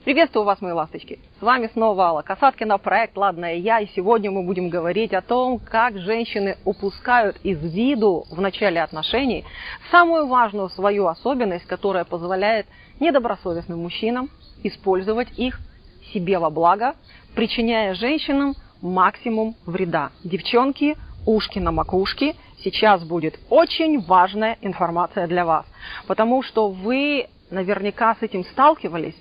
Приветствую вас, мои ласточки! С вами снова Алла Касаткина, проект «Ладная я», и сегодня мы будем говорить о том, как женщины упускают из виду в начале отношений самую важную свою особенность, которая позволяет недобросовестным мужчинам использовать их себе во благо, причиняя женщинам максимум вреда. Девчонки, ушки на макушке, сейчас будет очень важная информация для вас, потому что вы наверняка с этим сталкивались,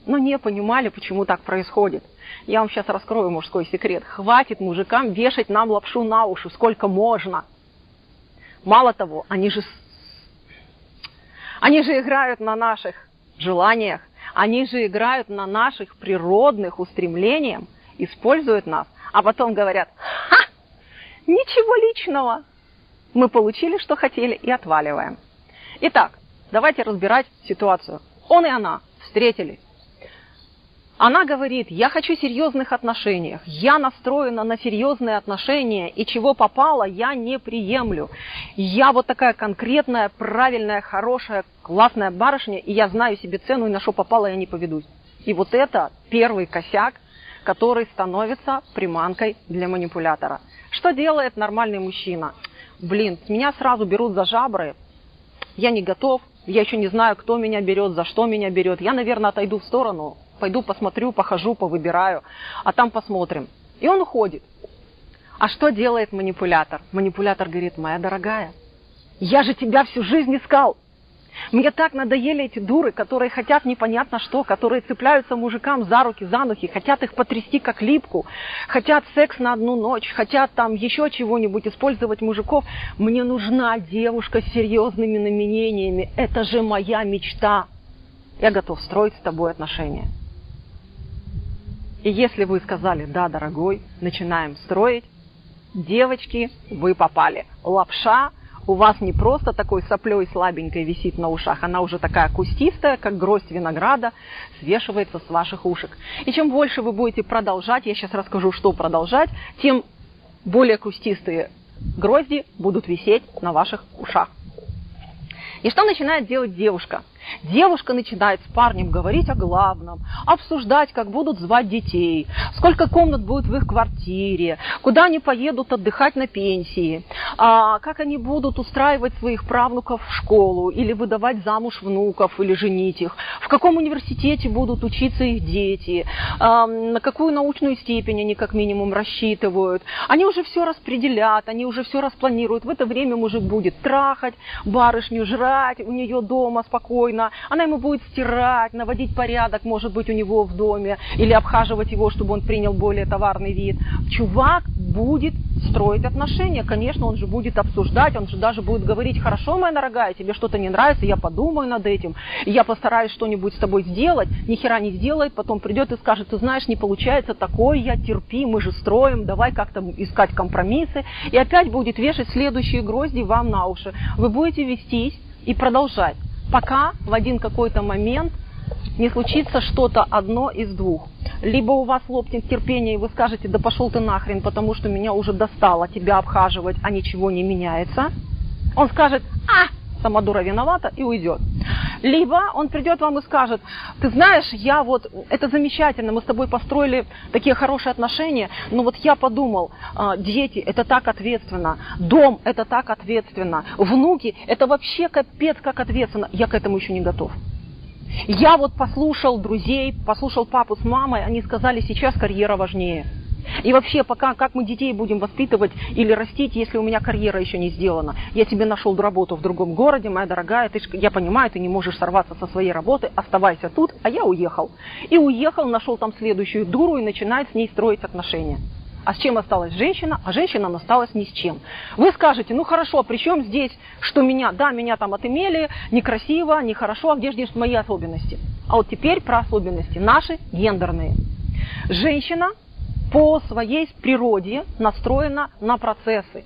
но не понимали, почему так происходит. Я вам сейчас раскрою мужской секрет. Хватит мужикам вешать нам лапшу на уши, сколько можно. Мало того, они же играют на наших желаниях, они же играют на наших природных устремлениях, используют нас, а потом говорят: «Ха! Ничего личного. Мы получили, что хотели, и отваливаем». Итак, давайте разбирать ситуацию. Он и она встретились. Она говорит: я хочу серьезных отношений, я настроена на серьезные отношения, и чего попало, я не приемлю. Я вот такая конкретная, правильная, хорошая, классная барышня, и я знаю себе цену, и на что попало, я не поведусь. И вот это первый косяк, который становится приманкой для манипулятора. Что делает нормальный мужчина? Блин, меня сразу берут за жабры, я не готов, я еще не знаю, кто меня берет, за что меня берет. Я, наверное, отойду в сторону. Пойду посмотрю, похожу, повыбираю, а там посмотрим. И он уходит. А что делает манипулятор? Манипулятор говорит: моя дорогая, я же тебя всю жизнь искал. Мне так надоели эти дуры, которые хотят непонятно что, которые цепляются мужикам за руки, за ноги, хотят их потрясти как липку, хотят секс на одну ночь, хотят там еще чего-нибудь, использовать мужиков. Мне нужна девушка с серьезными намерениями. Это же моя мечта. Я готов строить с тобой отношения. И если вы сказали: да, дорогой, начинаем строить, девочки, вы попали. Лапша у вас не просто такой соплей слабенькой висит на ушах, она уже такая кустистая, как гроздь винограда, свешивается с ваших ушек. И чем больше вы будете продолжать, я сейчас расскажу, что продолжать, тем более кустистые грозди будут висеть на ваших ушах. И что начинает делать девушка? Девушка начинает с парнем говорить о главном, обсуждать, как будут звать детей, сколько комнат будет в их квартире, куда они поедут отдыхать на пенсии, как они будут устраивать своих правнуков в школу или выдавать замуж внуков или женить их, в каком университете будут учиться их дети, на какую научную степень они как минимум рассчитывают. Они уже все распределят, они уже все распланируют. В это время мужик будет трахать барышню, жрать у нее дома спокойно. Она ему будет стирать, наводить порядок, может быть, у него в доме, или обхаживать его, чтобы он принял более товарный вид. Чувак будет строить отношения, конечно, он же будет обсуждать, он же даже будет говорить: хорошо, моя дорогая, тебе что-то не нравится, я подумаю над этим, я постараюсь что-нибудь с тобой сделать. Ни хера не сделает, потом придет и скажет: ты знаешь, не получается такое, я терпи, мы же строим, давай как-то искать компромиссы. И опять будет вешать следующие грозди вам на уши. Вы будете вестись и продолжать, пока в один какой-то момент не случится что-то одно из двух. Либо у вас лопнет терпение, и вы скажете: да пошел ты нахрен, потому что меня уже достало тебя обхаживать, а ничего не меняется. Он скажет: сама дура виновата, и уйдет. Либо он придет вам и скажет: ты знаешь, это замечательно, мы с тобой построили такие хорошие отношения, но вот я подумал, дети, это так ответственно, дом, это так ответственно, внуки, это вообще капец как ответственно, я к этому еще не готов. Я вот послушал друзей, послушал папу с мамой, они сказали: сейчас карьера важнее. И вообще, пока как мы детей будем воспитывать или растить, если у меня карьера еще не сделана? Я тебе нашел работу в другом городе, моя дорогая, я понимаю, ты не можешь сорваться со своей работы, оставайся тут, а я уехал. И уехал, нашел там следующую дуру и начинает с ней строить отношения. А с чем осталась женщина? А женщина осталась ни с чем. Вы скажете: ну хорошо, а при чем здесь, что меня там отымели, некрасиво, нехорошо, а где же здесь мои особенности? А вот теперь про особенности, наши гендерные. Женщина по своей природе настроена на процессы.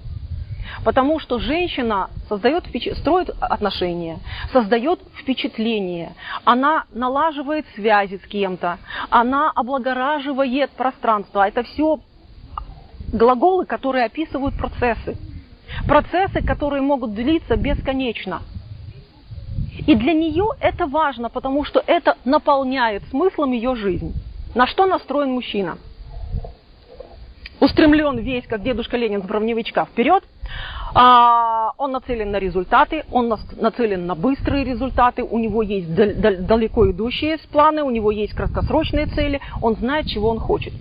Потому что женщина строит отношения, создает впечатление, она налаживает связи с кем-то, она облагораживает пространство. Это все глаголы, которые описывают процессы. Процессы, которые могут длиться бесконечно. И для нее это важно, потому что это наполняет смыслом ее жизнь. На что настроен мужчина? Устремлен весь, как дедушка Ленин с броневичка, вперед. Он нацелен на результаты, он нацелен на быстрые результаты, у него есть далеко идущие планы, у него есть краткосрочные цели, он знает, чего он хочет.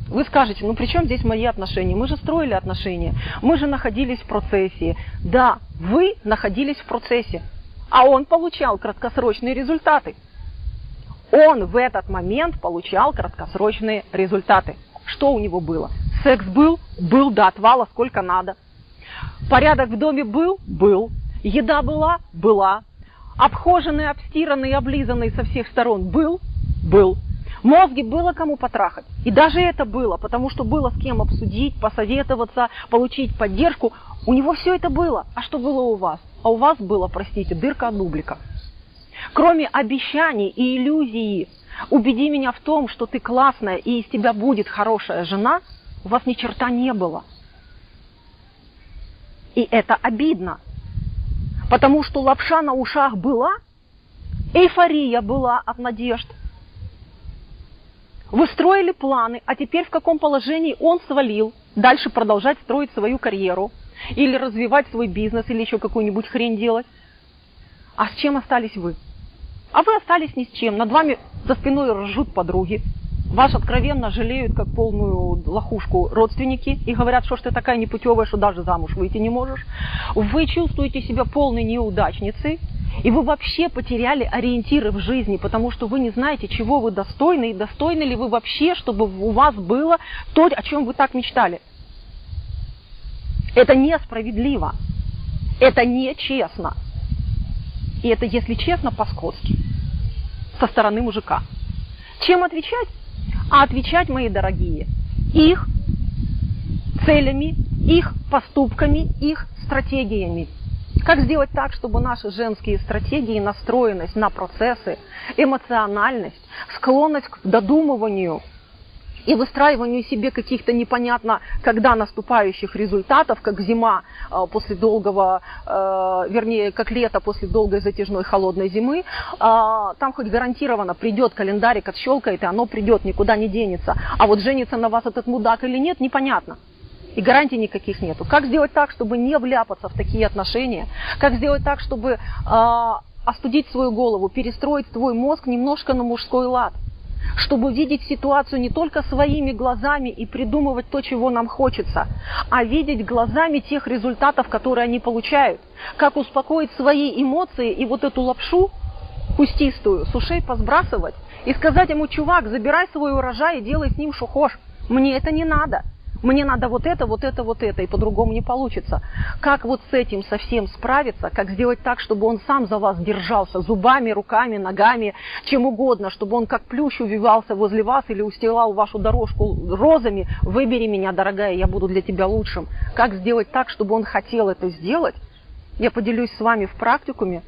Вы скажете, ну при чем здесь мои отношения? Мы же строили отношения, мы же находились в процессе. Да, вы находились в процессе, а он получал краткосрочные результаты. Он в этот момент получал краткосрочные результаты. Что у него было? Секс был? Был до отвала сколько надо. Порядок в доме был? Был. Еда была? Была. Обхоженный, обстиранный, облизанный со всех сторон был? Был. Мозги было кому потрахать. И даже это было, потому что было с кем обсудить, посоветоваться, получить поддержку. У него все это было. А что было у вас? А у вас было, простите, дырка от бублика. Кроме обещаний и иллюзии, убеди меня в том, что ты классная и из тебя будет хорошая жена, у вас ни черта не было. И это обидно, потому что лапша на ушах была, эйфория была от надежд. Вы строили планы, а теперь в каком положении он свалил, дальше продолжать строить свою карьеру, или развивать свой бизнес, или еще какую-нибудь хрень делать. А с чем остались вы? А вы остались ни с чем. Над вами за спиной ржут подруги. Вас откровенно жалеют, как полную лохушку, родственники. И говорят, что ж ты такая непутевая, что даже замуж выйти не можешь. Вы чувствуете себя полной неудачницей. И вы вообще потеряли ориентиры в жизни, потому что вы не знаете, чего вы достойны. И достойны ли вы вообще, чтобы у вас было то, о чем вы так мечтали. Это несправедливо. Это нечестно. И это, если честно, по-скотски. Со стороны мужика. Чем отвечать? А отвечать, мои дорогие, их целями, их поступками, их стратегиями. Как сделать так, чтобы наши женские стратегии, настроенность на процессы, эмоциональность, склонность к додумыванию и выстраиванию себе каких-то непонятно когда наступающих результатов, как зима после долгого, вернее, как лето после долгой затяжной холодной зимы, там хоть гарантированно придет календарик, отщелкает, и оно придет, никуда не денется. А вот женится на вас этот мудак или нет, непонятно. И гарантий никаких нету. Как сделать так, чтобы не вляпаться в такие отношения? Как сделать так, чтобы остудить свою голову, перестроить свой мозг немножко на мужской лад? Чтобы видеть ситуацию не только своими глазами и придумывать то, чего нам хочется, а видеть глазами тех результатов, которые они получают. Как успокоить свои эмоции и вот эту лапшу кустистую с ушей посбрасывать и сказать ему: чувак, забирай свой урожай и делай с ним, что хочешь. Мне это не надо. Мне надо вот это, вот это, вот это, и по-другому не получится. Как вот с этим совсем справиться, как сделать так, чтобы он сам за вас держался зубами, руками, ногами, чем угодно, чтобы он как плющ увивался возле вас или устилал вашу дорожку розами: выбери меня, дорогая, я буду для тебя лучшим. Как сделать так, чтобы он хотел это сделать, я поделюсь с вами в практикуме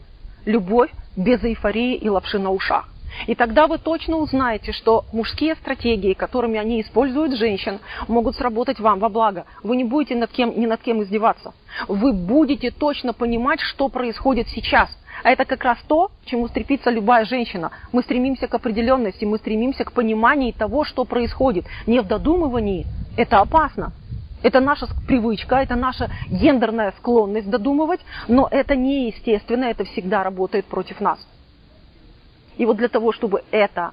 «Любовь без эйфории и лапши на ушах». И тогда вы точно узнаете, что мужские стратегии, которыми они используют женщин, могут сработать вам во благо. Вы не будете ни над кем издеваться. Вы будете точно понимать, что происходит сейчас. А это как раз то, к чему стремится любая женщина. Мы стремимся к определенности, мы стремимся к пониманию того, что происходит. Не в додумывании. Это опасно. Это наша привычка, это наша гендерная склонность додумывать, но это неестественно, это всегда работает против нас. И вот для того, чтобы это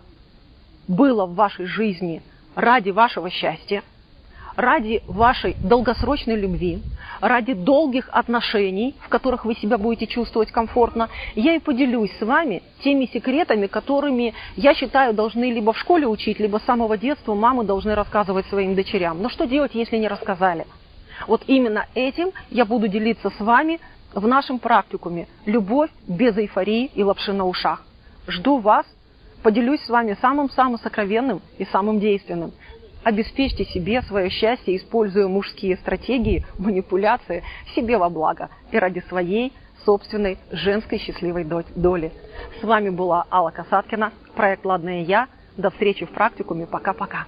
было в вашей жизни ради вашего счастья, ради вашей долгосрочной любви, ради долгих отношений, в которых вы себя будете чувствовать комфортно, я и поделюсь с вами теми секретами, которыми, я считаю, должны либо в школе учить, либо с самого детства мамы должны рассказывать своим дочерям. Но что делать, если не рассказали? Вот именно этим я буду делиться с вами в нашем практикуме «Любовь без эйфории и лапши на ушах». Жду вас, поделюсь с вами самым-самым сокровенным и самым действенным. Обеспечьте себе свое счастье, используя мужские стратегии, манипуляции себе во благо и ради своей собственной женской счастливой доли. С вами была Алла Касаткина, проект «Ладная я». До встречи в практикуме. Пока-пока.